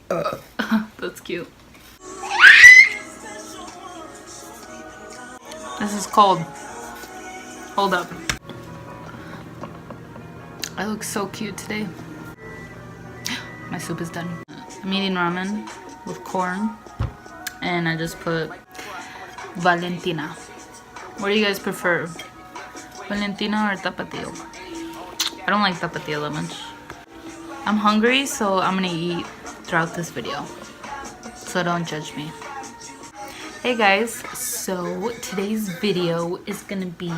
That's cute. This is cold. Hold up. I look so cute today. My soup is done. I'm eating ramen with corn. And I just put Valentina. What do you guys prefer? Valentina or Tapatio? I don't like Tapatio that much. I'm hungry, so I'm gonna eat throughout this video. So don't judge me. Hey guys, so today's video is gonna be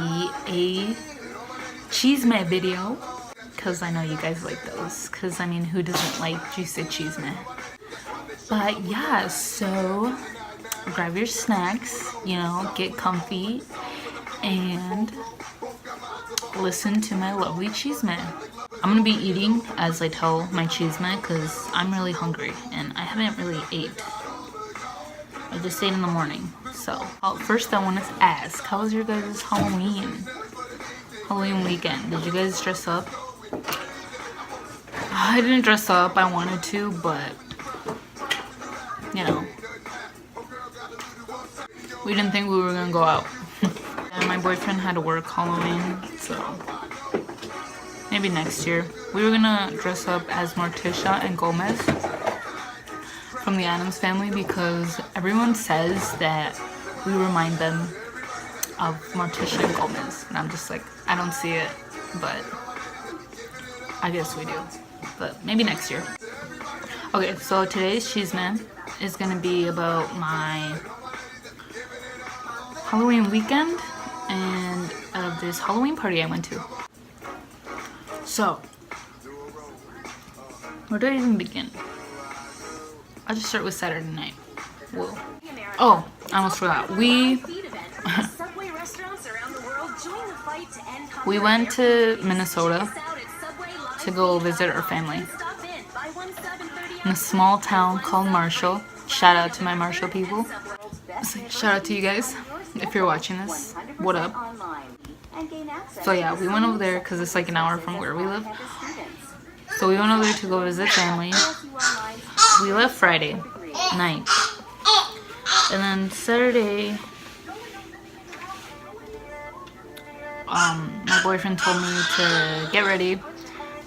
a Chisme video. Because I know you guys like those. Because I mean, who doesn't like juicy Chisme? But yeah, so grab your snacks, you know, get comfy, and listen to my lovely Chisme. I'm gonna be eating as I tell my Chisme because I'm really hungry and I haven't really ate. I just ate in the morning. So first I want to ask, how was your guys' Halloween weekend? Did you guys dress up? I didn't dress up. I wanted to, but you know, we didn't think we were gonna go out. And my boyfriend had to work Halloween, so maybe next year. We were gonna dress up as Morticia and Gomez from the Addams Family because everyone says that we remind them of Morticia and Gomez, and I'm just like, I don't see it, but I guess we do. But maybe next year. Okay, so today's Chisme is gonna be about my Halloween weekend and this Halloween party I went to. So, where do I even begin? I'll just start with Saturday night. Whoa. Oh, I almost forgot. We went to Minnesota to go visit our family in a small town called Marshall. Shout out to my Marshall people. Shout out to you guys if you're watching this. What up? So yeah, we went over there because it's like an hour from where we live. So we went over there to go visit family. We left Friday night. And then Saturday, my boyfriend told me to get ready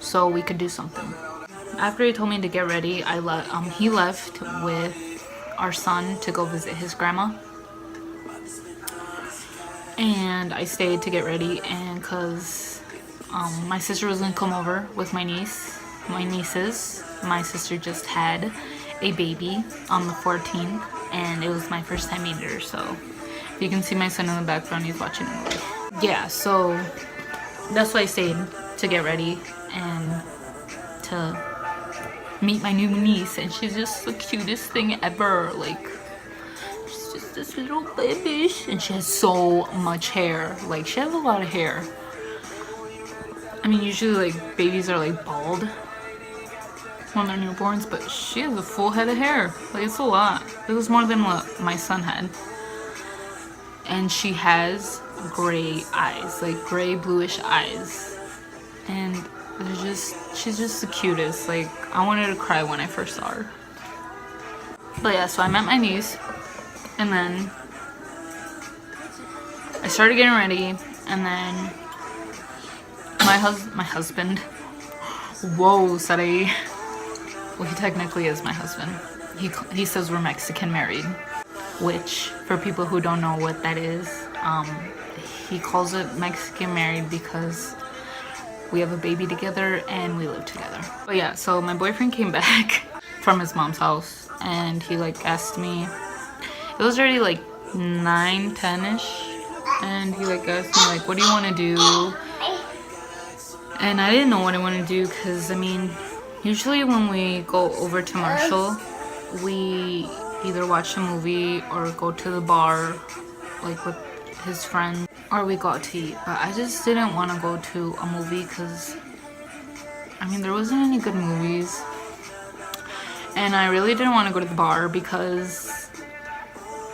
so we could do something. After he told me to get ready, he left with our son to go visit his grandma. And I stayed to get ready, and because my sister was gonna come over with my nieces. My sister just had a baby on the 14th, and it was my first time meeting her, so you can see my son in the background, he's watching a movie. Yeah, so that's why I stayed, to get ready and to meet my new niece, and she's just the cutest thing ever. Like, she's just this little baby, and she has so much hair. Like, she has a lot of hair. I mean, usually like babies are like bald when they're newborns, but she has a full head of hair. Like, it's a lot. It was more than what my son had. And she has gray eyes, like gray bluish eyes, and she's just the cutest. Like, I wanted to cry when I first saw her. But yeah, so I met my niece, and then I started getting ready, and then my husband, whoa, Sarahy. Well, he technically is my husband. He says we're Mexican married, which, for people who don't know what that is, he calls it Mexican married because we have a baby together and we live together. But yeah, so my boyfriend came back from his mom's house, and he like asked me, it was already like 9-10ish, and he like asked me like, what do you want to do? And I didn't know what I wanted to do, because I mean, usually when we go over to Marshall, we either watch a movie or go to the bar like with his friends, or we go out to eat. But I just didn't want to go to a movie because I mean, there wasn't any good movies, and I really didn't want to go to the bar because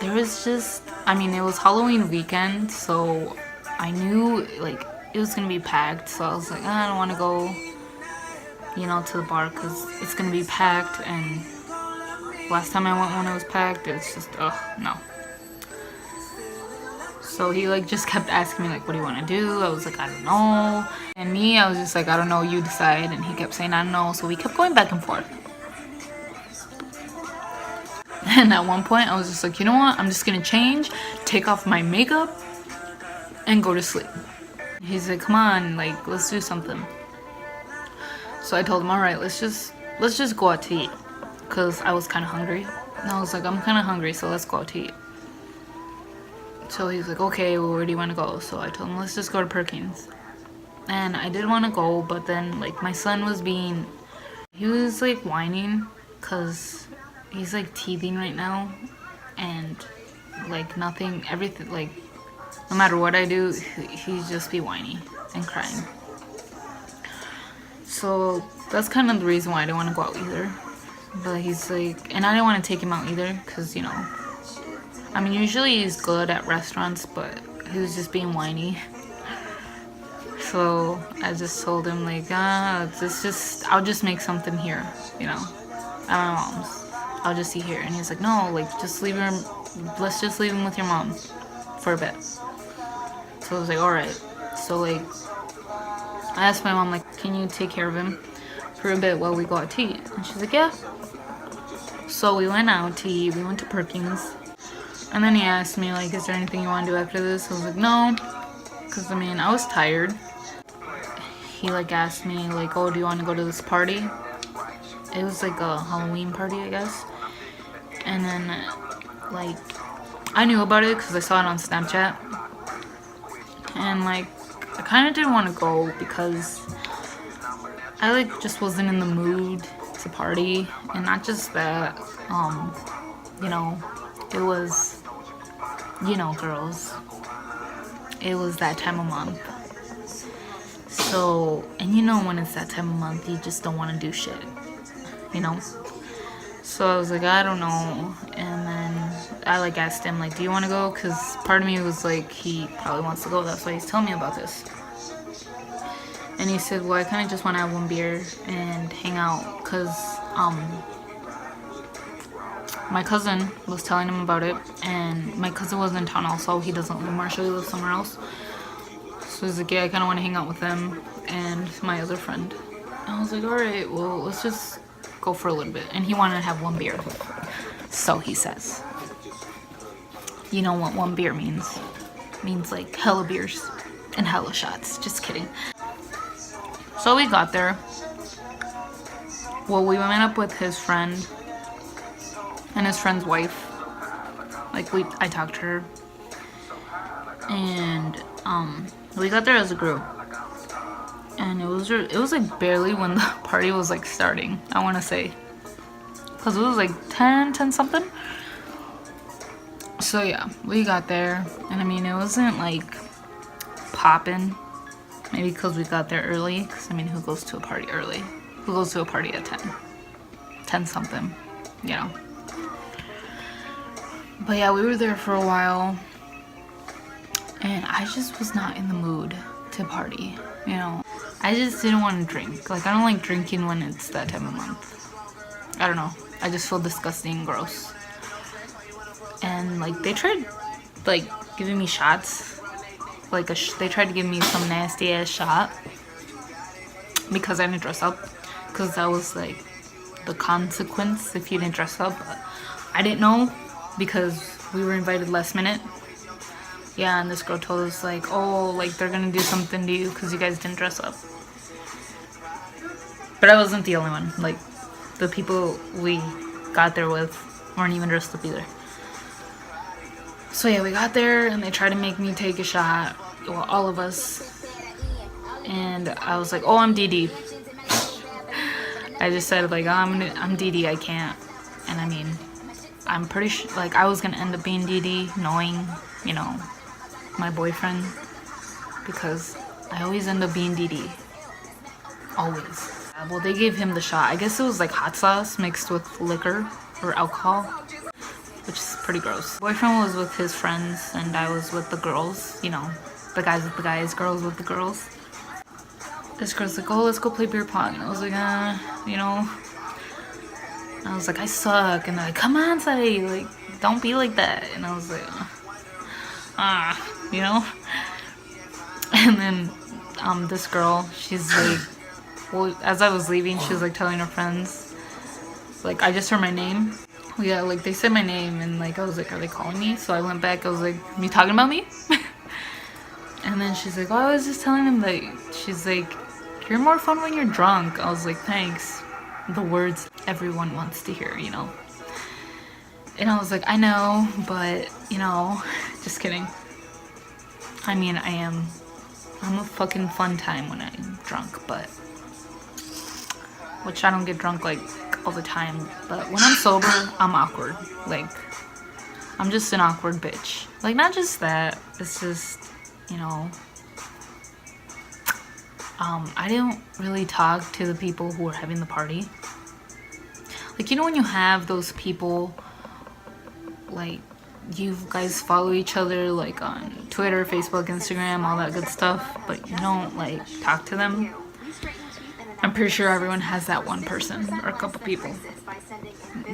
there was just, I mean, it was Halloween weekend, so I knew like it was gonna be packed. So I was like, I don't want to go, you know, to the bar because it's gonna be packed, and Last time I went when it was packed, it's just, ugh, no. So he like just kept asking me like, what do you want to do? I was like, I don't know. And me, I was just like, I don't know, you decide. And he kept saying, I don't know. So we kept going back and forth. And at one point I was just like, you know what? I'm just gonna change, take off my makeup, and go to sleep. He's like, come on, like, let's do something. So I told him, all right, let's just go out to eat. Cause I was kind of hungry. And I was like, I'm kind of hungry, so let's go out to eat. So he's like, okay, well, where do you want to go? So I told him, let's just go to Perkins. And I did want to go, but then like my son was he was like whining because he's like teething right now. And like everything, like no matter what I do, he'd just be whiny and crying. So that's kind of the reason why I didn't want to go out either. But he's like, and I didn't want to take him out either because, you know, I mean, usually he's good at restaurants, but he was just being whiny. So I just told him like, I'll just make something here, you know, at my mom's. I'll just eat here. And he's like, no, like, let's just leave him with your mom for a bit. So I was like, all right. So like, I asked my mom like, can you take care of him for a bit while we go out to eat? And she's like, yeah. So we went out to eat. We went to Perkins. And then he asked me, like, is there anything you want to do after this? I was like, no. Because, I mean, I was tired. He, like, asked me, like, oh, do you want to go to this party? It was, like, a Halloween party, I guess. And then, like, I knew about it because I saw it on Snapchat. And, like, I kind of didn't want to go because I, like, just wasn't in the mood to party. And not just that, you know, it was, you know, girls, it was that time of month. So, and you know when it's that time of month, you just don't want to do shit, you know? So I was like, I don't know. And then I like asked him, like, do you want to go? Because part of me was like, he probably wants to go. That's why he's telling me about this. And he said, well, I kind of just want to have one beer and hang out. Because, my cousin was telling him about it, and my cousin was in town also. He doesn't live in Marshall, he lives somewhere else. So he's like, yeah, I kind of want to hang out with them and my other friend. And I was like, alright, well, let's just go for a little bit. And he wanted to have one beer. So he says. You know what one beer means? It means like hella beers and hella shots. Just kidding. So we got there. Well, we went up with his friend and his friend's wife. Like, I talked to her. And, we got there as a group. And it was like barely when the party was like starting, I want to say. Because it was like 10 something. So yeah, we got there. And I mean, it wasn't like popping. Maybe because we got there early. Because I mean, who goes to a party early? Who goes to a party at 10? 10 something, you know. But yeah, we were there for a while, and I just was not in the mood to party, you know. I just didn't want to drink. Like, I don't like drinking when it's that time of month. I don't know. I just feel disgusting and gross. And, like, they tried, like, giving me shots. Like, they tried to give me some nasty-ass shot because I didn't dress up. Because that was, like, the consequence if you didn't dress up. But I didn't know. Because we were invited last minute. Yeah, and this girl told us, like, oh, like, they're gonna do something to you because you guys didn't dress up. But I wasn't the only one. Like, the people we got there with weren't even dressed up either. So yeah, we got there, and they tried to make me take a shot. Well, all of us. And I was like, oh, I'm DD. I just said, like, oh, I'm DD, I can't. And I mean, I'm pretty sure, like, I was gonna end up being DD, knowing, you know, my boyfriend, because I always end up being DD. Always. Well, they gave him the shot. I guess it was like hot sauce mixed with liquor or alcohol, which is pretty gross. Boyfriend was with his friends, and I was with the girls, you know, the guys with the guys, girls with the girls. This girl's like, oh, let's go play beer pong. And I was like, you know. And I was like, I suck. And they're like, come on, Sarahy, like, don't be like that. And I was like, you know? And then this girl, she's like, well, as I was leaving, she was like telling her friends, like, I just heard my name. Yeah, like, they said my name, and like, I was like, are they calling me? So I went back, I was like, you talking about me? And then she's like, oh, I was just telling him that, she's like, you're more fun when you're drunk. I was like, thanks. The words everyone wants to hear, you know? And I was like, I know, but, you know, just kidding. I mean, I'm a fucking fun time when I'm drunk, but, which I don't get drunk, like, all the time, but when I'm sober, I'm awkward. Like, I'm just an awkward bitch. Like, not just that, it's just, you know, I don't really talk to the people who are having the party. Like, you know when you have those people, like, you guys follow each other, like, on Twitter, Facebook, Instagram, all that good stuff, but you don't, like, talk to them? I'm pretty sure everyone has that one person, or a couple people.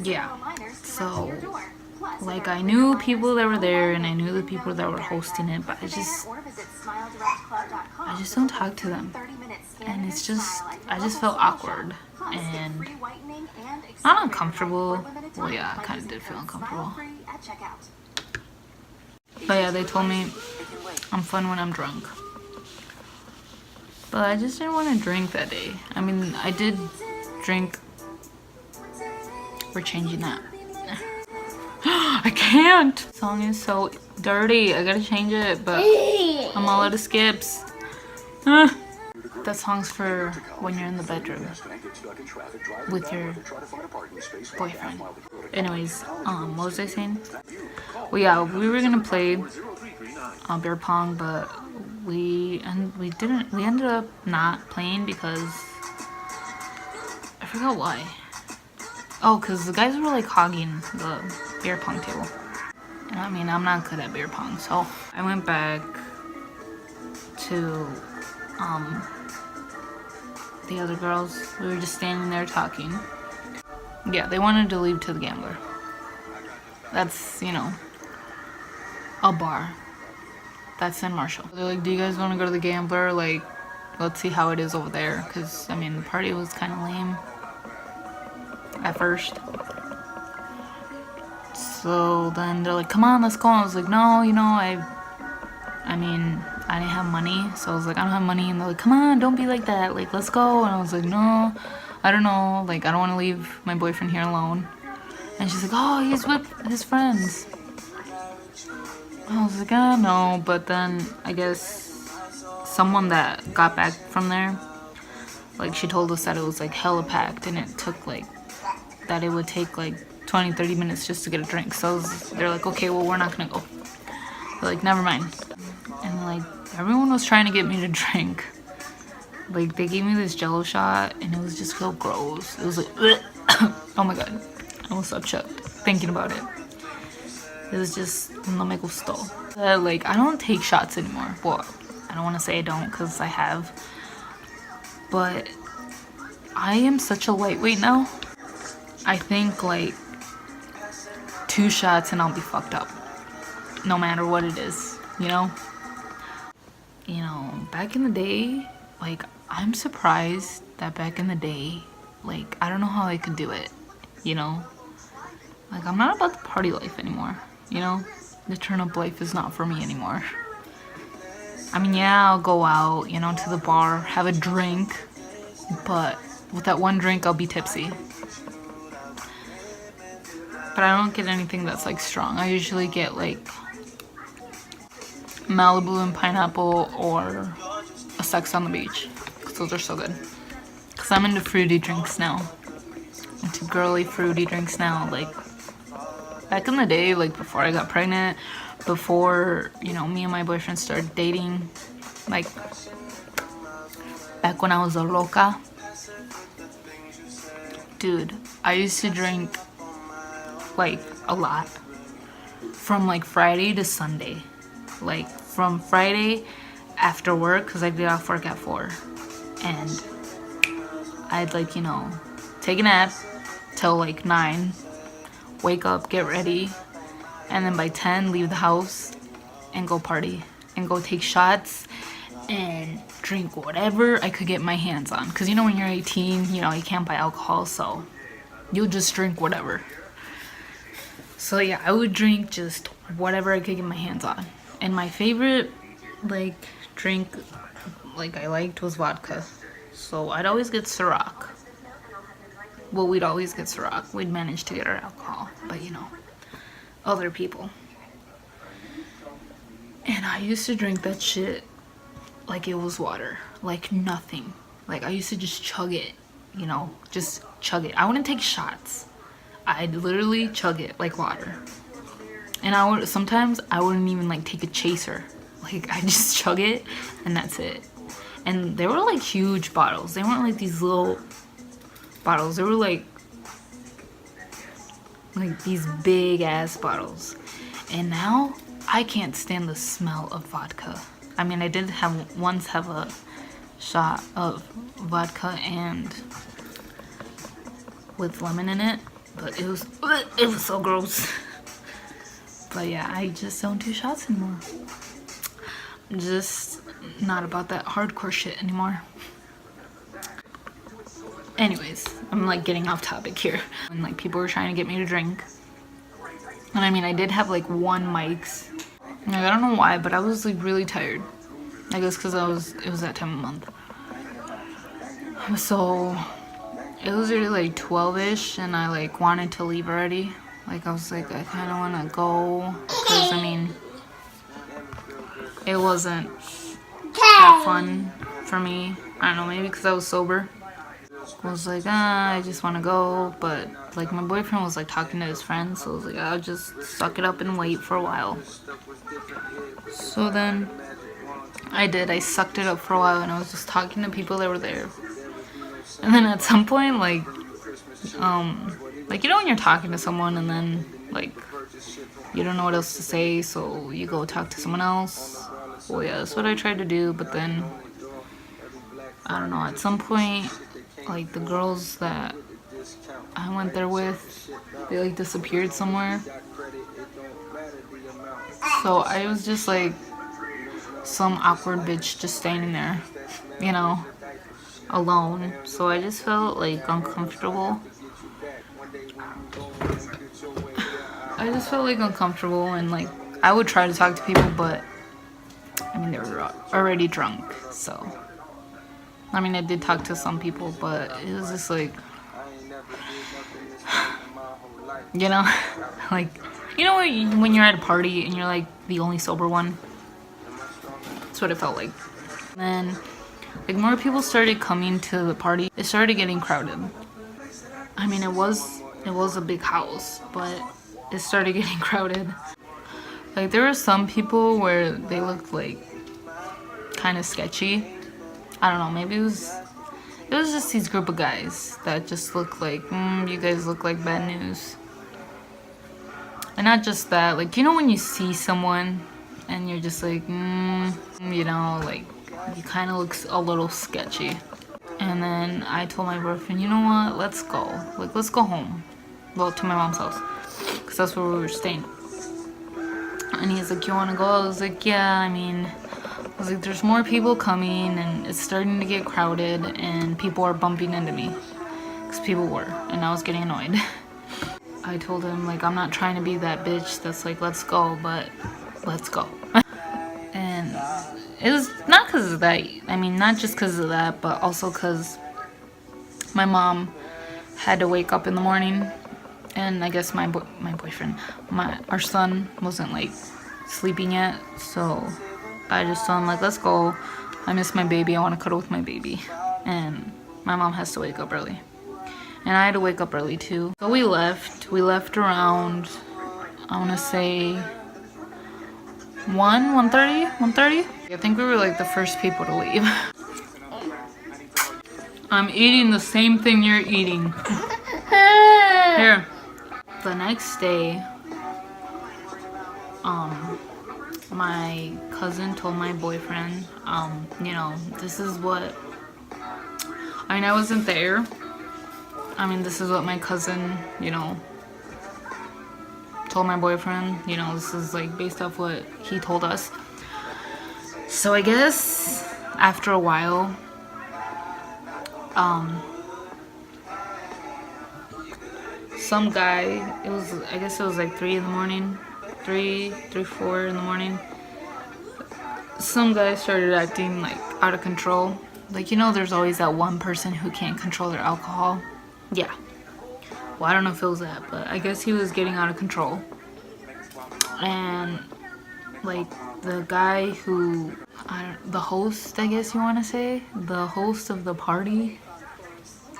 Yeah. So, like, I knew people that were there, and I knew the people that were hosting it, but I just don't talk to them. And it's just, I just felt awkward, and not uncomfortable. Well, yeah, I kind of did feel uncomfortable. But yeah, they told me I'm fun when I'm drunk. But I just didn't want to drink that day. I mean, I did drink. We're changing that. I can't! The song is so dirty. I gotta change it, but I'm all out of skips. That song's for when you're in the bedroom with your boyfriend. Anyways, what was I saying? Well, yeah, we were gonna play beer pong, but we ended up not playing because I forgot why. Oh, because the guys were like hogging the beer pong table. And I mean, I'm not good at beer pong, so I went back to the other girls. We were just standing there talking. Yeah, they wanted to leave to the Gambler. That's, you know, a bar. That's in Marshall. They're like, do you guys want to go to the Gambler? Like, let's see how it is over there. Because, I mean, the party was kind of lame at first. So then they're like, come on, let's go. And I was like, no, you know, I mean, I didn't have money. So I was like, I don't have money. And they're like, come on, don't be like that. Like, let's go. And I was like, no, I don't know. Like, I don't want to leave my boyfriend here alone. And she's like, oh, he's with his friends. I was like, oh, no. But then I guess someone that got back from there, like, she told us that it was like hella packed and it took like, that it would take like 20-30 minutes just to get a drink. So they're like, okay, well, we're not gonna go. They're like, never mind. And like, everyone was trying to get me to drink. Like, they gave me this Jello shot and it was just so gross. It was like, oh my god, I almost got choked thinking about it. It was just, no me gustó. Like, I don't take shots anymore. Well, I don't want to say I don't, because I have. But I am such a lightweight now. I think like 2 shots and I'll be fucked up. No matter what it is, you know? You know, back in the day, like, I'm surprised that back in the day, like, I don't know how I could do it, you know? Like, I'm not about the party life anymore, you know? The turn-up life is not for me anymore. I mean, yeah, I'll go out, you know, to the bar, have a drink, but with that one drink, I'll be tipsy. But I don't get anything that's, like, strong. I usually get, like, Malibu and pineapple or a Sex on the Beach. Because those are so good. Because I'm into fruity drinks now. Into girly fruity drinks now. Like, back in the day, like, before I got pregnant, before, you know, me and my boyfriend started dating, like, back when I was a loca, dude, I used to drink, like, a lot. From, like, Friday to Sunday. Like, from Friday after work, because I get off work at 4. And I'd, like, you know, take a nap, till like 9, wake up, get ready, and then by 10 leave the house and go party and go take shots and drink whatever I could get my hands on. Because you know when you're 18, you know, you can't buy alcohol, so you'll just drink whatever. So yeah, I would drink just whatever I could get my hands on. And my favorite like drink like I liked was vodka. So I'd always get Sarahy. Well, we'd always get Sarahy. We'd manage to get our alcohol, but you know, other people. And I used to drink that shit like it was water, like nothing. Like I used to just chug it, you know, just chug it. I wouldn't take shots. I'd literally chug it like water. And I would sometimes I wouldn't even like take a chaser. Like I just chug it and that's it. And they were like huge bottles. They weren't like these little bottles. They were like these big ass bottles. And now I can't stand the smell of vodka. I mean, I did once have a shot of vodka and with lemon in it, but it was so gross. But yeah, I just don't do shots anymore. I'm just not about that hardcore shit anymore. Anyways, I'm like getting off topic here. And like people were trying to get me to drink. And I mean, I did have like 1 mics. Like, I don't know why, but I was like really tired. I guess because it was that time of month. So it was really like 12ish and I like wanted to leave already. Like I was like, I kind of want to go. Because I mean, it wasn't that fun for me. I don't know, maybe because I was sober. I was like, I just want to go. But like my boyfriend was like talking to his friends. So I was like, I'll just suck it up and wait for a while. So then I did. I sucked it up for a while and I was just talking to people that were there. And then at some point, like you know when you're talking to someone and then like you don't know what else to say, so you go talk to someone else. Well, yeah, that's what I tried to do, but then I don't know, at some point like the girls that I went there with, they like disappeared somewhere. So I was just like some awkward bitch just standing there, you know, alone. So I just felt like uncomfortable. And like I would try to talk to people, but I mean they were already drunk. So I mean I did talk to some people, but it was just like, you know, like, you know when you're at a party and you're like the only sober one? That's what it felt like. And then like more people started coming to the party. It started getting crowded. I mean it was a big house, but it started getting crowded. Like there were some people where they looked like kind of sketchy. I don't know, maybe it was just these group of guys that just looked like, you guys look like bad news. And not just that, like, you know when you see someone and you're just like, you know, like, you kind of looks a little sketchy. And then I told my boyfriend, you know what, let's go. Like, let's go home. Well, to my mom's house. Because that's where we were staying. And he's like, you want to go? I was like, yeah, I mean, I was like, there's more people coming and it's starting to get crowded and people are bumping into me. Because people were. And I was getting annoyed. I told him, like, I'm not trying to be that bitch that's like, let's go, but let's go. And it was not because of that. I mean, not just because of that, but also because my mom had to wake up in the morning. And I guess my boyfriend, our son wasn't like sleeping yet. So I just told him, like, let's go. I miss my baby. I want to cuddle with my baby. And my mom has to wake up early. And I had to wake up early too. So we left. We left around, I want to say 1:30. I think we were like the first people to leave. I'm eating the same thing you're eating. Here. The next day, my cousin told my boyfriend, you know, this is what, I mean, I wasn't there, I mean, this is what my cousin, you know, told my boyfriend. You know, this is like based off what he told us. So I guess after a while, some guy, I guess it was like 3 in the morning, 4 in the morning. Some guy started acting like out of control. Like, you know, there's always that one person who can't control their alcohol. Yeah. Well, I don't know if it was that, but I guess he was getting out of control. And like the guy who, the host, I guess you want to say, the host of the party.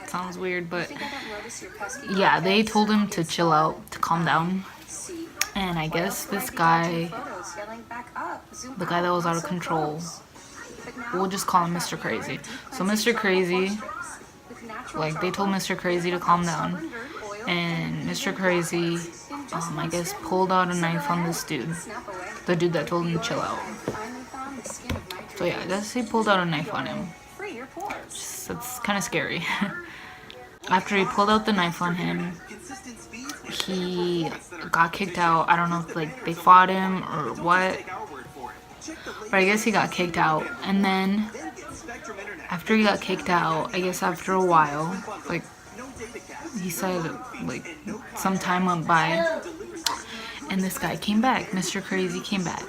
Sounds weird, but yeah, they told him to chill out, to calm down. And I guess this guy, the guy that was out of control, we'll just call him Mr. Crazy. So Mr. Crazy, like, they told Mr. Crazy to calm down, and Mr. Crazy, I guess, pulled out a knife on this dude, the dude that told him to chill out. So yeah, I guess he pulled out a knife on him. It's kind of scary. After he pulled out the knife on him, he got kicked out. I don't know if like they fought him or what, but I guess he got kicked out. And then after he got kicked out, I guess after a while, like he said, like some time went by, and this guy came back. Mr. Crazy came back,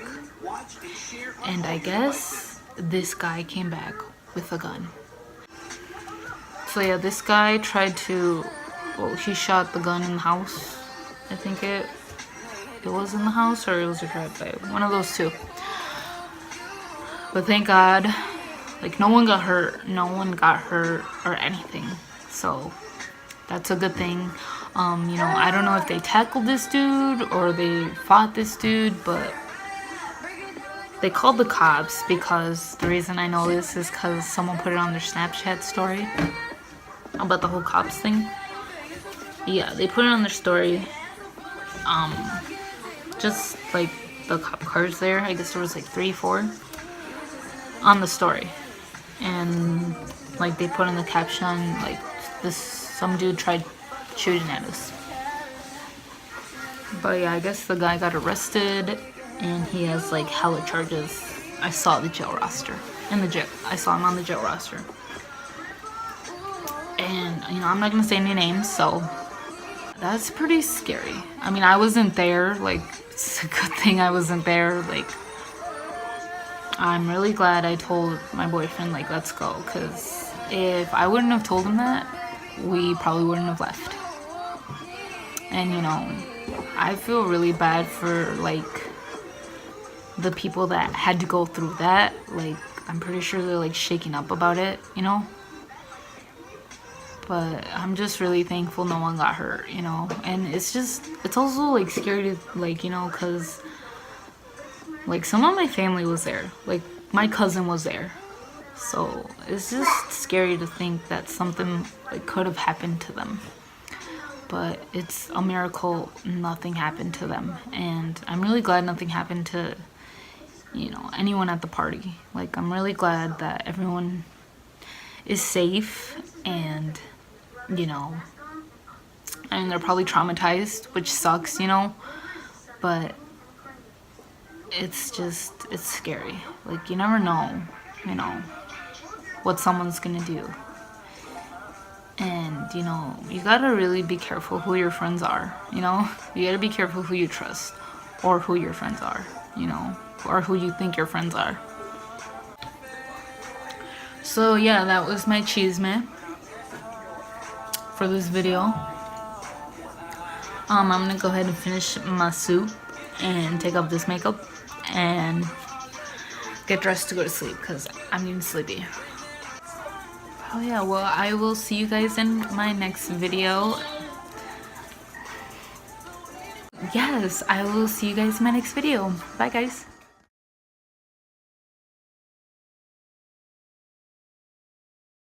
and I guess this guy came back with a gun. So yeah, this guy tried to, well, he shot the gun in the house. I think it was in the house, or it was a drive-by. One of those two. But thank God, like, no one got hurt. No one got hurt or anything. So that's a good thing. You know, I don't know if they tackled this dude or they fought this dude, but they called the cops, because the reason I know this is because someone put it on their Snapchat story about the whole cops thing. Yeah, they put it on their story. Just like the cop cars there. I guess there was like 3, 4 on the story, and like they put in the caption like some dude tried shooting at us. But yeah, I guess the guy got arrested, and he has like hella charges. I saw the jail roster in the jail. I saw him on the jail roster. And, you know, I'm not gonna say any names, so that's pretty scary. I mean, I wasn't there, like, it's a good thing I wasn't there. Like, I'm really glad I told my boyfriend, like, let's go, because if I wouldn't have told him that, we probably wouldn't have left. And, you know, I feel really bad for, like, the people that had to go through that. Like, I'm pretty sure they're, like, shaking up about it, you know? But I'm just really thankful no one got hurt, you know? And it's also, like, scary to, like, you know, because, like, some of my family was there. Like, my cousin was there. So, it's just scary to think that something, like, could have happened to them. But it's a miracle nothing happened to them. And I'm really glad nothing happened to, you know, anyone at the party. Like, I'm really glad that everyone is safe, and, you know, I mean, they're probably traumatized, which sucks, you know, but it's scary. Like, you never know, you know, what someone's gonna do. And, you know, you gotta really be careful who your friends are, you know? You gotta be careful who you trust, or who your friends are, you know, or who you think your friends are. So yeah, that was my chisme for this video. I'm gonna go ahead and finish my soup and take off this makeup and get dressed to go to sleep, because I'm getting sleepy. Oh yeah, well, I will see you guys in my next video. Yes, I will see you guys in my next video. Bye, guys.